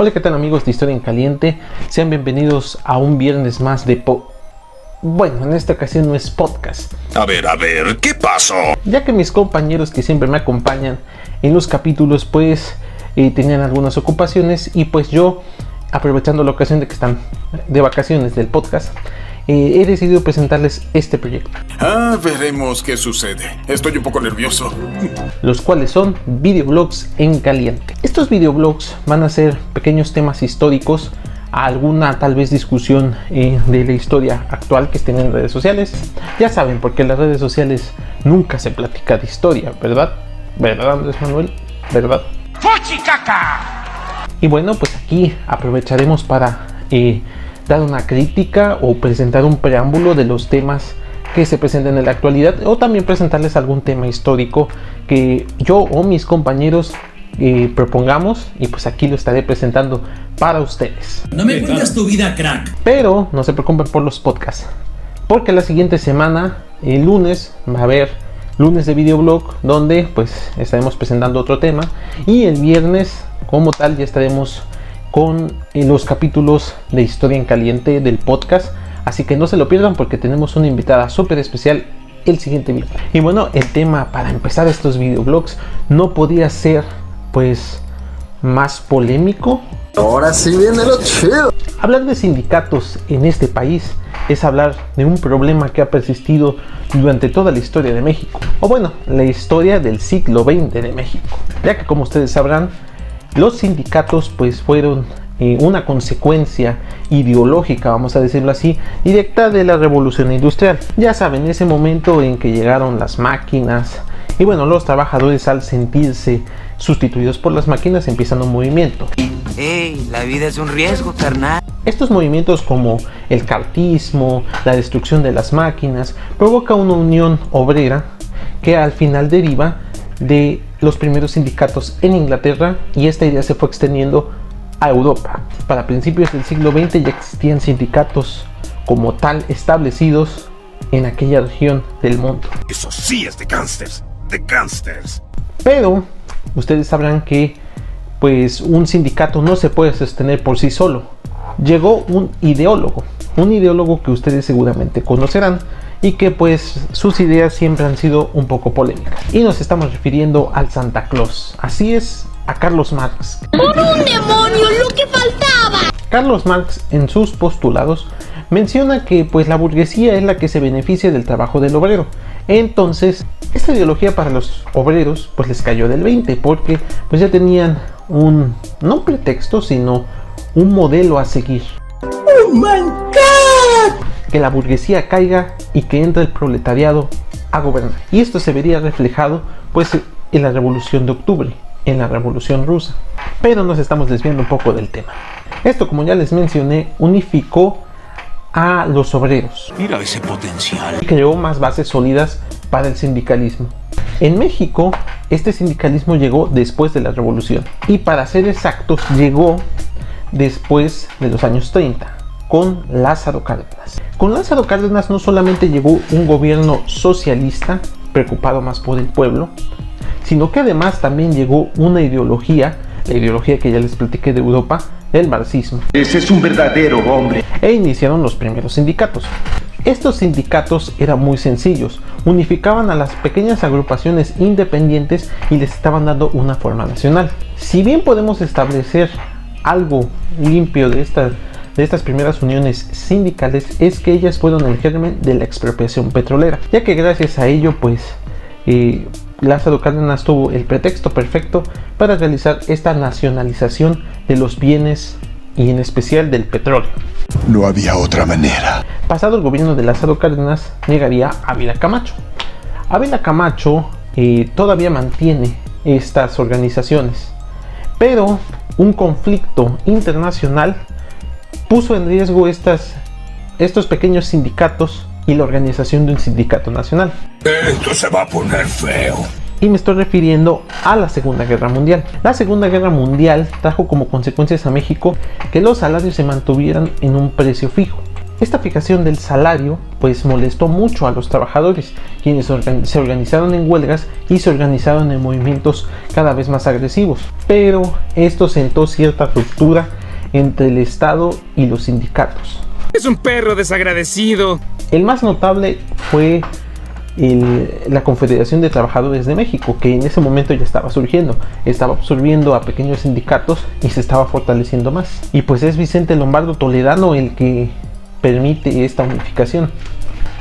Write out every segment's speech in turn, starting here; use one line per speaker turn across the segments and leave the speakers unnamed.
Hola, ¿qué tal amigos de Historia en Caliente? Sean bienvenidos a un viernes más de Bueno, en esta ocasión no es podcast.
A ver, ¿qué pasó?
Ya que mis compañeros que siempre me acompañan en los capítulos pues tenían algunas ocupaciones y pues yo, aprovechando la ocasión de que están de vacaciones del podcast, he decidido presentarles este proyecto.
Veremos qué sucede. Estoy un poco nervioso.
Los cuales son videoblogs en caliente. Estos videoblogs van a ser pequeños temas históricos, alguna tal vez discusión de la historia actual que estén en redes sociales. Ya saben, porque en las redes sociales nunca se platica de historia, ¿verdad? ¿Verdad, Andrés Manuel? ¿Verdad? Y bueno, pues aquí aprovecharemos para dar una crítica o presentar un preámbulo de los temas que se presentan en la actualidad, o también presentarles algún tema histórico que yo o mis compañeros propongamos, y pues aquí lo estaré presentando para ustedes.
No me cuentas tu vida, crack.
Pero no se preocupen por los podcasts, porque la siguiente semana, el lunes, va a haber lunes de videoblog, donde pues estaremos presentando otro tema, y el viernes como tal ya estaremos con los capítulos de Historia en Caliente del podcast, así que no se lo pierdan porque tenemos una invitada súper especial el siguiente viernes. Y bueno, el tema para empezar estos videoblogs no podía ser pues más polémico.
Ahora sí viene lo chido.
Hablar de sindicatos en este país es hablar de un problema que ha persistido durante toda la historia de México, o bueno, la historia del siglo XX de México, ya que como ustedes sabrán, los sindicatos pues fueron una consecuencia ideológica, vamos a decirlo así, directa de la revolución industrial. Ya saben, ese momento en que llegaron las máquinas y bueno, los trabajadores al sentirse sustituidos por las máquinas empiezan un movimiento.
La vida es un riesgo, carnal.
Estos movimientos como el cartismo, la destrucción de las máquinas, provoca una unión obrera que al final deriva de los primeros sindicatos en Inglaterra, y esta idea se fue extendiendo a Europa. Para principios del siglo XX ya existían sindicatos como tal establecidos en aquella región del mundo.
Eso sí es de gángsters, de gángsters.
Pero ustedes sabrán que pues un sindicato no se puede sostener por sí solo. Llegó un ideólogo que ustedes seguramente conocerán y que pues sus ideas siempre han sido un poco polémicas. Y nos estamos refiriendo al Santa Claus. Así es, a Carlos Marx.
¡Por un demonio, lo que faltaba!
Carlos Marx en sus postulados menciona que pues la burguesía es la que se beneficia del trabajo del obrero. Entonces, esta ideología para los obreros pues les cayó del 20, porque pues ya tenían no un pretexto, sino un modelo a seguir.
¡Oh my God!
Que la burguesía caiga y que entre el proletariado a gobernar. Y esto se vería reflejado pues en la Revolución de Octubre, en la Revolución Rusa. Pero nos estamos desviando un poco del tema. Esto, como ya les mencioné, unificó a los obreros.
Mira ese potencial.
Y creó más bases sólidas para el sindicalismo. En México, este sindicalismo llegó después de la Revolución. Y para ser exactos, llegó después de los años 30. Con Lázaro Cárdenas. Con Lázaro Cárdenas no solamente llegó un gobierno socialista preocupado más por el pueblo, sino que además también llegó una ideología, la ideología que ya les platiqué de Europa, el marxismo.
Ese es un verdadero hombre.
E iniciaron los primeros sindicatos. Estos sindicatos eran muy sencillos, unificaban a las pequeñas agrupaciones independientes y les estaban dando una forma nacional. Si bien podemos establecer algo limpio de estas primeras uniones sindicales, es que ellas fueron el germen de la expropiación petrolera, ya que gracias a ello pues Lázaro Cárdenas tuvo el pretexto perfecto para realizar esta nacionalización de los bienes y en especial del petróleo.
No había otra manera.
Pasado el gobierno de Lázaro Cárdenas, llegaría Ávila Camacho. Ávila Camacho todavía mantiene estas organizaciones, pero un conflicto internacional puso en riesgo estos pequeños sindicatos y la organización de un sindicato nacional.
Esto se va a poner feo.
Y me estoy refiriendo a la Segunda Guerra Mundial. La Segunda Guerra Mundial trajo como consecuencias a México que los salarios se mantuvieran en un precio fijo. Esta fijación del salario pues molestó mucho a los trabajadores, quienes se organizaron en huelgas y se organizaron en movimientos cada vez más agresivos. Pero esto sentó cierta ruptura entre el Estado y los sindicatos.
Es un perro desagradecido.
El más notable fue la Confederación de Trabajadores de México, que en ese momento ya estaba surgiendo, estaba absorbiendo a pequeños sindicatos y se estaba fortaleciendo más. Y pues es Vicente Lombardo Toledano el que permite esta unificación.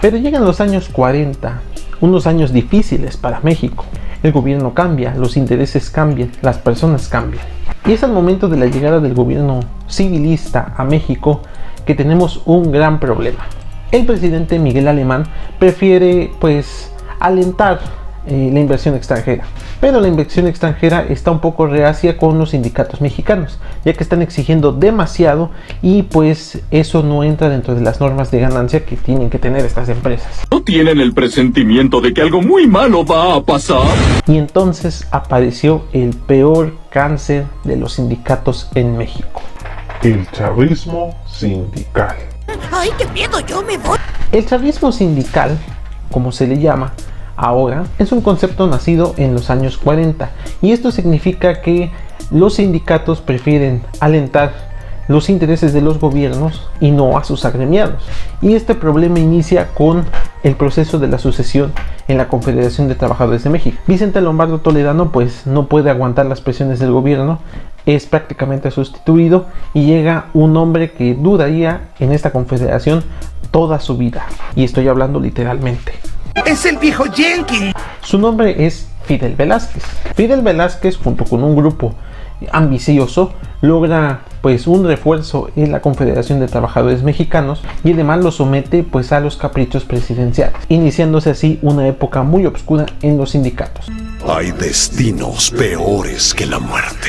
Pero llegan los años 40, unos años difíciles para México. El gobierno cambia, los intereses cambian, las personas cambian. Y es al momento de la llegada del gobierno civilista a México que tenemos un gran problema. El presidente Miguel Alemán prefiere pues alentar la inversión extranjera, pero la inversión extranjera está un poco reacia con los sindicatos mexicanos, ya que están exigiendo demasiado y pues eso no entra dentro de las normas de ganancia que tienen que tener estas empresas.
¿No tienen el presentimiento de que algo muy malo va a pasar?
Y entonces apareció el peor cáncer de los sindicatos en México:
el chavismo sindical.
¡Ay, qué miedo! ¡Yo me voy!
El chavismo sindical, como se le llama ahora, es un concepto nacido en los años 40 y esto significa que los sindicatos prefieren alentar los intereses de los gobiernos y no a sus agremiados. Y este problema inicia con el proceso de la sucesión en la Confederación de Trabajadores de México. Vicente Lombardo Toledano pues no puede aguantar las presiones del gobierno, es prácticamente sustituido y llega un hombre que duraría en esta confederación toda su vida. Y estoy hablando literalmente.
Es el viejo Jenkins.
Su nombre es Fidel Velázquez. Fidel Velázquez, junto con un grupo ambicioso, logra pues un refuerzo en la Confederación de Trabajadores Mexicanos y además lo somete pues a los caprichos presidenciales, iniciándose así una época muy oscura en los sindicatos.
Hay destinos peores que la muerte.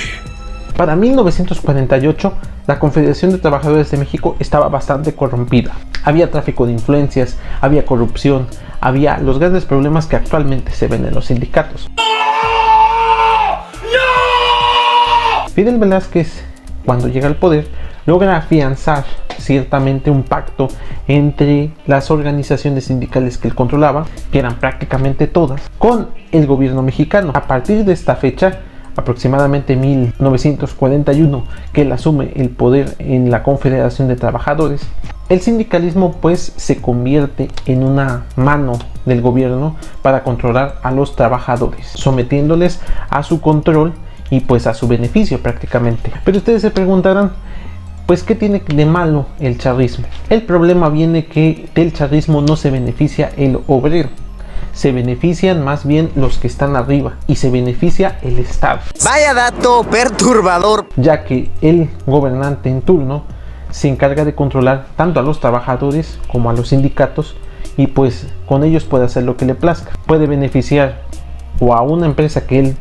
Para 1948, la Confederación de Trabajadores de México estaba bastante corrompida. Había tráfico de influencias, había corrupción, había los grandes problemas que actualmente se ven en los sindicatos. Fidel Velázquez, cuando llega al poder, logra afianzar ciertamente un pacto entre las organizaciones sindicales que él controlaba, que eran prácticamente todas, con el gobierno mexicano. A partir de esta fecha, aproximadamente 1941, que él asume el poder en la Confederación de Trabajadores, el sindicalismo pues se convierte en una mano del gobierno para controlar a los trabajadores, sometiéndoles a su control y pues a su beneficio prácticamente. Pero ustedes se preguntarán, pues ¿qué tiene de malo el chavismo? El problema viene que del chavismo no se beneficia el obrero, se benefician más bien los que están arriba y se beneficia el Estado.
Vaya dato perturbador.
Ya que el gobernante en turno se encarga de controlar tanto a los trabajadores como a los sindicatos y pues con ellos puede hacer lo que le plazca. Puede beneficiar o a una empresa que él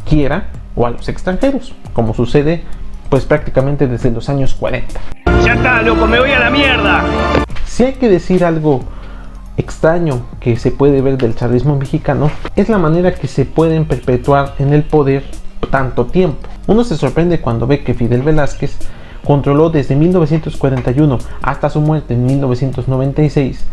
quiera o a los extranjeros, como sucede pues prácticamente desde los años 40.
Ya está, loco, me voy a la mierda.
Si hay que decir algo extraño que se puede ver del chavismo mexicano, es la manera que se pueden perpetuar en el poder tanto tiempo. Uno se sorprende cuando ve que Fidel Velázquez controló desde 1941 hasta su muerte en 1996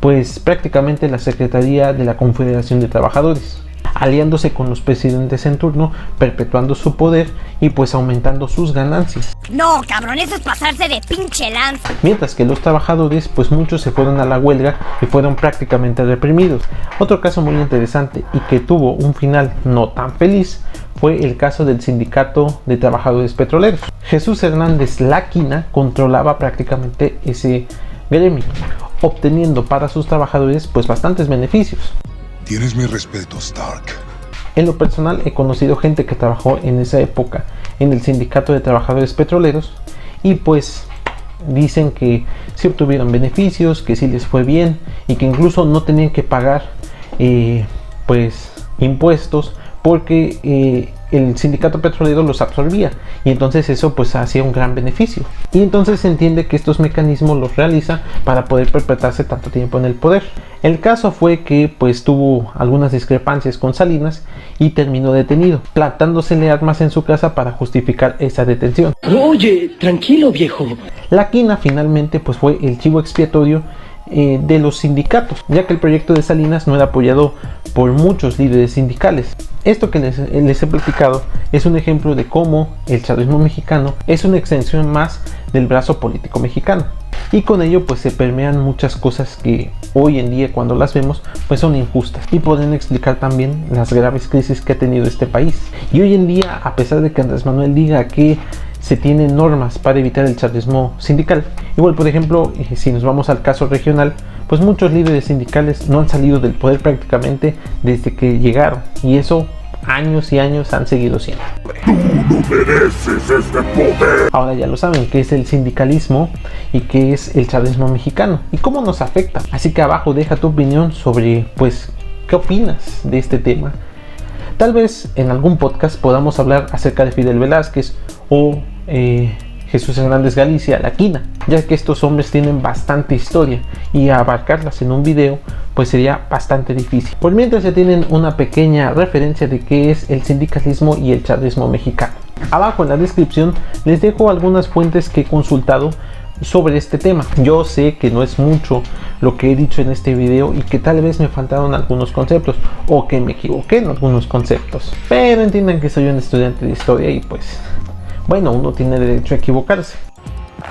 pues prácticamente la Secretaría de la Confederación de Trabajadores, aliándose con los presidentes en turno, perpetuando su poder y pues aumentando sus ganancias.
No, cabrón, eso es pasarse de pinche lanza.
Mientras que los trabajadores, pues muchos se fueron a la huelga y fueron prácticamente reprimidos. Otro caso muy interesante y que tuvo un final no tan feliz fue el caso del Sindicato de Trabajadores Petroleros. Jesús Hernández Láquina controlaba prácticamente ese gremio, obteniendo para sus trabajadores pues bastantes beneficios.
Tienes mi respeto, Stark.
En lo personal he conocido gente que trabajó en esa época en el Sindicato de Trabajadores Petroleros y pues dicen que sí obtuvieron beneficios, que sí les fue bien y que incluso no tenían que pagar pues impuestos porque el sindicato petrolero los absorbía y entonces eso pues hacía un gran beneficio. Y entonces se entiende que estos mecanismos los realiza para poder perpetuarse tanto tiempo en el poder. El caso fue que pues tuvo algunas discrepancias con Salinas y terminó detenido, plantándosele armas en su casa para justificar esa detención.
Oye, tranquilo viejo.
La quina finalmente pues fue el chivo expiatorio de los sindicatos, ya que el proyecto de Salinas no era apoyado por muchos líderes sindicales. Esto que les he platicado es un ejemplo de cómo el chavismo mexicano es una extensión más del brazo político mexicano, y con ello pues se permean muchas cosas que hoy en día cuando las vemos pues son injustas y pueden explicar también las graves crisis que ha tenido este país. Y hoy en día, a pesar de que Andrés Manuel diga que se tienen normas para evitar el chavismo sindical, igual por ejemplo si nos vamos al caso regional, pues muchos líderes sindicales no han salido del poder prácticamente desde que llegaron, y eso años y años han seguido siendo.
Tú no mereces este poder.
Ahora ya lo saben qué es el sindicalismo y qué es el chavismo mexicano y cómo nos afecta. Así que abajo deja tu opinión sobre pues qué opinas de este tema. Tal vez en algún podcast podamos hablar acerca de Fidel Velázquez o Jesús Hernández Galicia, la quina, ya que estos hombres tienen bastante historia y abarcarlas en un video pues sería bastante difícil. Por mientras ya tienen una pequeña referencia de qué es el sindicalismo y el chavismo mexicano. Abajo en la descripción les dejo algunas fuentes que he consultado sobre este tema. Yo sé que no es mucho lo que he dicho en este video y que tal vez me faltaron algunos conceptos o que me equivoqué en algunos conceptos, pero entiendan que soy un estudiante de historia y pues bueno, uno tiene derecho a equivocarse.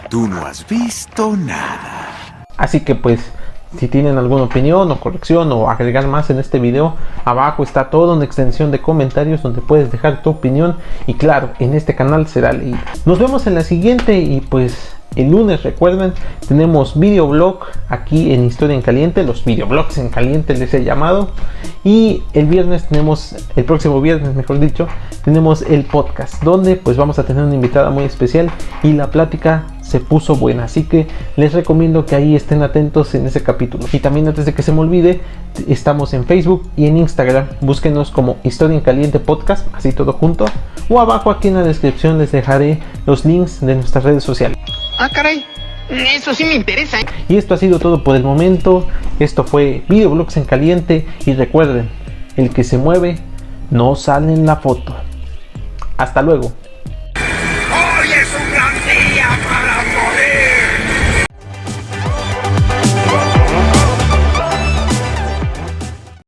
Tú no has visto nada.
Así que pues si tienen alguna opinión o corrección o agregar más en este video, abajo está toda una extensión de comentarios donde puedes dejar tu opinión y claro, en este canal será leído. Nos vemos en la siguiente y pues el lunes, recuerden, tenemos videoblog aquí en Historia en Caliente, los videoblogs en caliente les he llamado, y el viernes tenemos, el próximo viernes mejor dicho, tenemos el podcast donde pues vamos a tener una invitada muy especial y la plática se puso buena, así que les recomiendo que ahí estén atentos en ese capítulo. Y también antes de que se me olvide, estamos en Facebook y en Instagram, búsquenos como Historia en Caliente Podcast, así todo junto, o abajo aquí en la descripción les dejaré los links de nuestras redes sociales.
Ah, caray. Eso sí me interesa.
Y esto ha sido todo por el momento. Esto fue Videoblogs en Caliente. Y recuerden, el que se mueve no sale en la foto. Hasta luego.